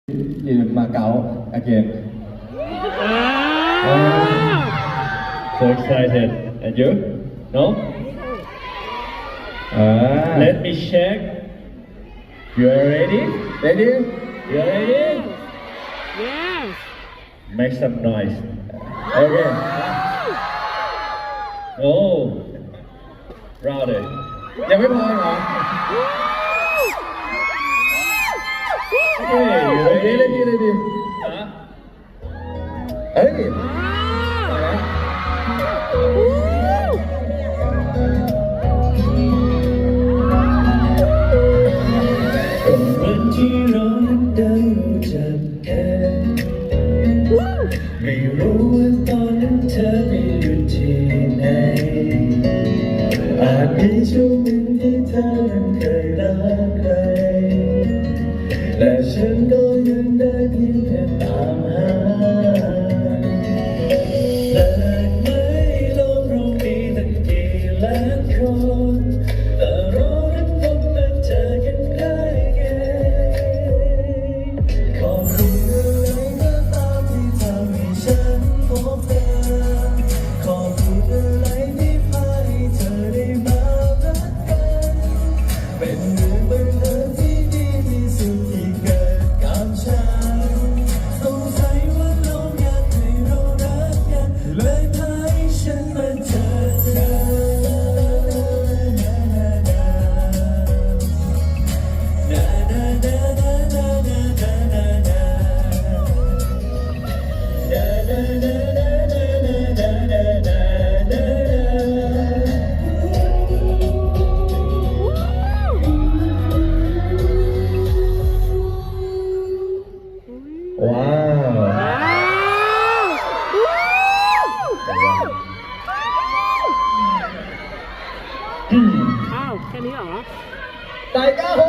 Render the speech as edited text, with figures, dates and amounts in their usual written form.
in Macau again. So excited. And you? No? Let me check. You are ready? Ready? You are ready? Yes. Make some noise. Okay. Oh. Louder. ยังไม่พอเหรอ Hey, you โอเค ready? เลยดีเลยดี Huh? เฮ้ย วันที่เราได้รู้จักกันไม่รู้ว่าตอนนั้นเธอไปอยู่ที่ไหนอาจมีช่วงหนึ่งที่เธอนั้นเคยรักใครและฉันก็ยังได้เพียงแค่ตามหาแปลกไหมโลกเรามีตั้งกี่ล้านคนแต่เรานั้นพบมาเจอกันได้ไงขอบคุณอะไรก็ตามที่ทำให้ฉันพบเธอขอบคุณอะไรที่พาให้เธอได้มารักกันเป็นเรื่องบังเอิญที่ดีที่สุดที่เกิดกับฉันสงสัยว่าโลกอยากให้เรารักกันเลยพาให้ฉันมาเจอเธอว้าว อ้าวแค่นี้เหรอ ไต่ก้าโฮ